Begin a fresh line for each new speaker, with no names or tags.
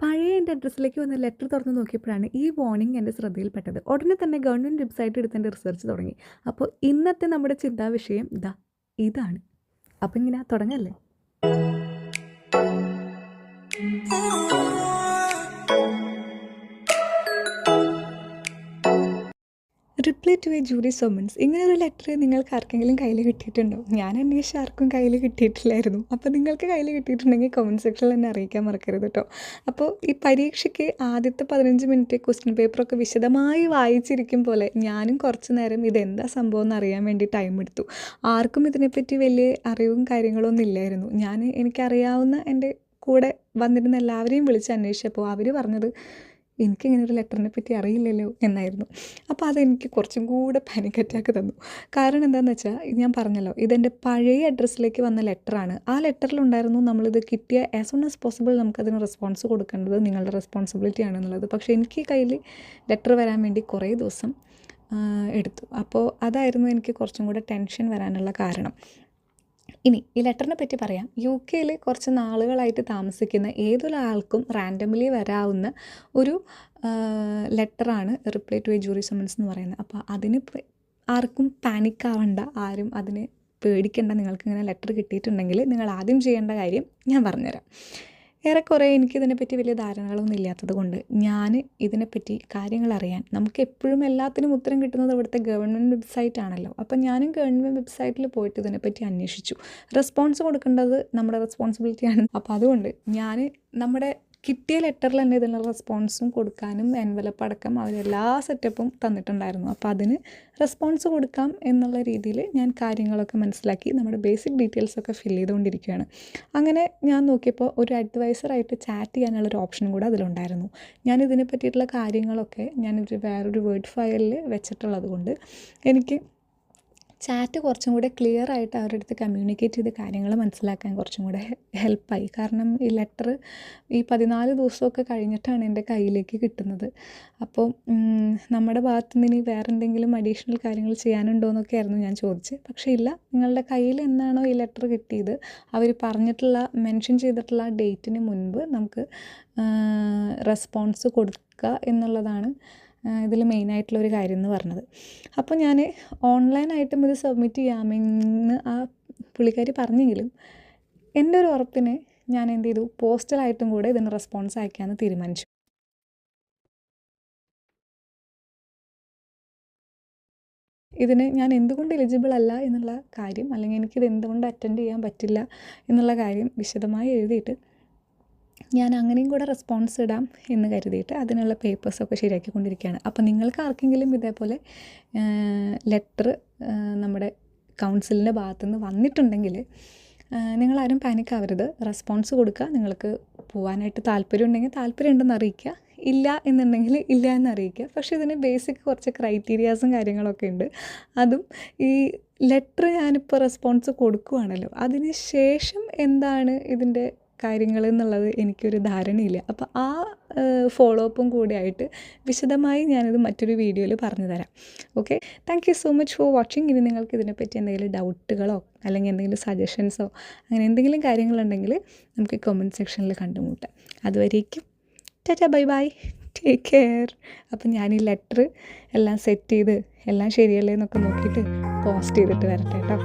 പഴയ എൻ്റെ അഡ്രസ്സിലേക്ക് വന്ന ലെറ്റർ തുറന്ന് നോക്കിയപ്പോഴാണ് ഈ വാർണിംഗ് എൻ്റെ ശ്രദ്ധയിൽപ്പെട്ടത്. ഉടനെ തന്നെ ഗവൺമെൻറ് വെബ്സൈറ്റ് എടുത്ത് എൻ്റെ റിസർച്ച് തുടങ്ങി. അപ്പോൾ ഇന്നത്തെ നമ്മുടെ ചിന്താവിഷയം ഇതാണ്. അപ്പം ഇങ്ങനെ തുടങ്ങല്ലേ. Reply to a jury summons. ഇങ്ങനെ ഒരു ലെറ്റർ നിങ്ങൾക്ക് ആർക്കെങ്കിലും കയ്യിൽ കിട്ടിയിട്ടുണ്ടോ? ഞാൻ അന്വേഷിച്ച ആർക്കും കയ്യിൽ കിട്ടിയിട്ടില്ലായിരുന്നു. അപ്പോൾ നിങ്ങൾക്ക് കയ്യിൽ കിട്ടിയിട്ടുണ്ടെങ്കിൽ കമൻറ്റ് സെക്ഷനിൽ എന്നെ അറിയിക്കാൻ മറക്കരുത് കേട്ടോ. അപ്പോൾ ഈ പരീക്ഷയ്ക്ക് ആദ്യത്തെ 15 മിനിറ്റ് ക്വസ്റ്റ്യൻ പേപ്പറൊക്കെ വിശദമായി വായിച്ചിരിക്കും പോലെ ഞാനും കുറച്ച് നേരം ഇതെന്താ സംഭവം എന്ന് അറിയാൻ വേണ്ടി ടൈം എടുത്തു. ആർക്കും ഇതിനെപ്പറ്റി വലിയ അറിവും കാര്യങ്ങളൊന്നും ഇല്ലായിരുന്നു. എനിക്കറിയാവുന്ന എൻ്റെ കൂടെ വന്നിരുന്ന എല്ലാവരെയും വിളിച്ച് അന്വേഷിച്ചപ്പോൾ അവർ പറഞ്ഞത് എനിക്കിങ്ങനെ ഒരു ലെറ്ററിനെ പറ്റി അറിയില്ലല്ലോ എന്നായിരുന്നു. അപ്പോൾ അതെനിക്ക് കുറച്ചും കൂടെ പാനിക് അറ്റാക്ക് തന്നു. കാരണം എന്താണെന്ന് വെച്ചാൽ ഞാൻ പറഞ്ഞല്ലോ, ഇതെൻ്റെ പഴയ അഡ്രസ്സിലേക്ക് വന്ന ലെറ്ററാണ്. ആ ലെറ്ററിലുണ്ടായിരുന്നു നമ്മളിത് കിട്ടിയ ആസ് സൂൺ ആസ് പോസിബിൾ നമുക്കതിന് റെസ്പോൺസ് കൊടുക്കേണ്ടത് നിങ്ങളുടെ റെസ്പോൺസിബിലിറ്റി ആണെന്നുള്ളത്. പക്ഷേ എനിക്ക് കയ്യിൽ ലെറ്റർ വരാൻ വേണ്ടി കുറേ ദിവസം എടുത്തു. അപ്പോൾ അതായിരുന്നു എനിക്ക് കുറച്ചും കൂടെ ടെൻഷൻ വരാനുള്ള കാരണം. ഇനി ഈ ലെറ്ററിനെ പറ്റി പറയാം. UK കുറച്ച് നാളുകളായിട്ട് താമസിക്കുന്ന ഏതൊരാൾക്കും റാൻഡംലി വരാവുന്ന ഒരു ലെറ്ററാണ് reply to a jury summons എന്ന് പറയുന്നത്. അപ്പോൾ അതിന് ആർക്കും പാനിക് ആവണ്ട, ആരും അതിനെ പേടിക്കേണ്ട. നിങ്ങൾക്കിങ്ങനെ ലെറ്റർ കിട്ടിയിട്ടുണ്ടെങ്കിൽ നിങ്ങൾ ആദ്യം ചെയ്യേണ്ട കാര്യം ഞാൻ പറഞ്ഞുതരാം. ഏറെക്കുറെ എനിക്കിതിനെപ്പറ്റി വലിയ ധാരണകളൊന്നും ഇല്ലാത്തത് കൊണ്ട് ഞാൻ ഇതിനെപ്പറ്റി കാര്യങ്ങൾ അറിയാൻ, നമുക്ക് എപ്പോഴും എല്ലാത്തിനും ഉത്തരം കിട്ടുന്നത് ഇവിടുത്തെ ഗവൺമെൻറ് വെബ്സൈറ്റ് ആണല്ലോ. അപ്പം ഞാനും ഗവൺമെൻറ് വെബ്സൈറ്റിൽ പോയിട്ട് ഇതിനെപ്പറ്റി അന്വേഷിച്ചു. റെസ്പോൺസ് കൊടുക്കേണ്ടത് നമ്മുടെ റെസ്പോൺസിബിലിറ്റിയാണ്. അപ്പോൾ അതുകൊണ്ട് ഞാൻ നമ്മുടെ കിട്ടിയ ലെറ്ററിൽ തന്നെ ഇതിനുള്ള റെസ്പോൺസും കൊടുക്കാനും എൻവലപ്പ് അടക്കം അവരെല്ലാ സെറ്റപ്പും തന്നിട്ടുണ്ടായിരുന്നു. അപ്പോൾ അതിന് റെസ്പോൺസ് കൊടുക്കാം എന്നുള്ള രീതിയിൽ ഞാൻ കാര്യങ്ങളൊക്കെ മനസ്സിലാക്കി നമ്മുടെ ബേസിക് ഡീറ്റെയിൽസൊക്കെ ഫില്ല് ചെയ്തുകൊണ്ടിരിക്കുകയാണ്. അങ്ങനെ ഞാൻ നോക്കിയപ്പോൾ ഒരു അഡ്വൈസറായിട്ട് ചാറ്റ് ചെയ്യാനുള്ളൊരു ഓപ്ഷൻ കൂടെ അതിലുണ്ടായിരുന്നു. ഞാൻ ഇതിനെ പറ്റിയിട്ടുള്ള കാര്യങ്ങളൊക്കെ വേറൊരു വേർഡ് ഫയലിൽ വെച്ചിട്ടുള്ളത് കൊണ്ട് എനിക്ക് ചാറ്റ് കുറച്ചും കൂടെ ക്ലിയർ ആയിട്ട് അവരുടെ അടുത്ത് കമ്മ്യൂണിക്കേറ്റ് ചെയ്ത് കാര്യങ്ങൾ മനസ്സിലാക്കാൻ കുറച്ചും കൂടെ ഹെൽപ്പായി. കാരണം ഈ ലെറ്റർ ഈ 14 ദിവസമൊക്കെ കഴിഞ്ഞിട്ടാണ് എൻ്റെ കയ്യിലേക്ക് കിട്ടുന്നത്. അപ്പോൾ നമ്മുടെ ഭാഗത്തു നിന്ന് ഇനി വേറെ എന്തെങ്കിലും അഡീഷണൽ കാര്യങ്ങൾ ചെയ്യാനുണ്ടോ എന്നൊക്കെയായിരുന്നു ഞാൻ ചോദിച്ചത്. പക്ഷേ ഇല്ല, നിങ്ങളുടെ കയ്യിൽ എന്നാണോ ഈ ലെറ്റർ കിട്ടിയത് അവർ മെൻഷൻ ചെയ്തിട്ടുള്ള ഡേറ്റിന് മുൻപ് നമുക്ക് റെസ്പോൺസ് കൊടുക്കുക എന്നുള്ളതാണ് ഇതിൽ മെയിനായിട്ടുള്ളൊരു കാര്യം എന്ന് പറഞ്ഞത്. അപ്പോൾ ഞാൻ ഓൺലൈനായിട്ടും ഇത് സബ്മിറ്റ് ചെയ്യാമെന്ന് ആ പുള്ളിക്കാരി പറഞ്ഞെങ്കിലും എൻ്റെ ഒരു ഉറപ്പിന് ഞാൻ എന്ത് ചെയ്തു, പോസ്റ്റലായിട്ടും കൂടെ ഇതിന് റെസ്പോൺസ് അയക്കാമെന്ന് തീരുമാനിച്ചു. ഇതിന് ഞാൻ എന്തുകൊണ്ട് എലിജിബിൾ അല്ല എന്നുള്ള കാര്യം, അല്ലെങ്കിൽ എനിക്കിത് എന്തുകൊണ്ട് അറ്റൻഡ് ചെയ്യാൻ പറ്റില്ല എന്നുള്ള കാര്യം വിശദമായി എഴുതിയിട്ട് ഞാൻ അങ്ങനെയും കൂടെ റെസ്പോൺസ് ഇടാം എന്ന് കരുതിയിട്ട് അതിനുള്ള പേപ്പേഴ്സൊക്കെ ശരിയാക്കിക്കൊണ്ടിരിക്കുകയാണ്. അപ്പോൾ നിങ്ങൾക്ക് ആർക്കെങ്കിലും ഇതേപോലെ ലെറ്റർ നമ്മുടെ കൗൺസിലിൻ്റെ ഭാഗത്തുനിന്ന് വന്നിട്ടുണ്ടെങ്കിൽ നിങ്ങളാരും പാനിക് ആവരുത്. റെസ്പോൺസ് കൊടുക്കുക. നിങ്ങൾക്ക് പോകാനായിട്ട് താല്പര്യം ഉണ്ടെങ്കിൽ താല്പര്യം ഉണ്ടെന്ന് അറിയിക്കുക, ഇല്ല എന്നുണ്ടെങ്കിൽ ഇല്ല എന്ന് അറിയിക്കുക. പക്ഷേ ഇതിന് ബേസിക് കുറച്ച് ക്രൈറ്റീരിയാസും കാര്യങ്ങളൊക്കെ ഉണ്ട്. അതും ഈ ലെറ്റർ ഞാനിപ്പോൾ റെസ്പോൺസ് കൊടുക്കുകയാണല്ലോ, അതിന് ശേഷം എന്താണ് ഇതിൻ്റെ കാര്യങ്ങൾ എന്നുള്ളത് എനിക്കൊരു ധാരണയില്ല. അപ്പോൾ ആ ഫോളോ അപ്പും കൂടി ആയിട്ട് വിശദമായി ഞാനിത് മറ്റൊരു വീഡിയോയിൽ പറഞ്ഞു തരാം. Okay, thank you so much for watching. ഇനി നിങ്ങൾക്ക് ഇതിനെപ്പറ്റി എന്തെങ്കിലും ഡൗട്ടുകളോ അല്ലെങ്കിൽ എന്തെങ്കിലും സജഷൻസോ അങ്ങനെ എന്തെങ്കിലും കാര്യങ്ങളുണ്ടെങ്കിൽ നമുക്ക് കമൻറ്റ് സെക്ഷനിൽ കണ്ടുമുട്ടാം. അതുവരേക്കും Tata, bye bye, take care. അപ്പം ഞാൻ ഈ ലെറ്റർ എല്ലാം സെറ്റ് ചെയ്ത് എല്ലാം ശരിയല്ലേ എന്നൊക്കെ നോക്കിയിട്ട് പോസ്റ്റ് ചെയ്തിട്ട് വരട്ടെ കേട്ടോ.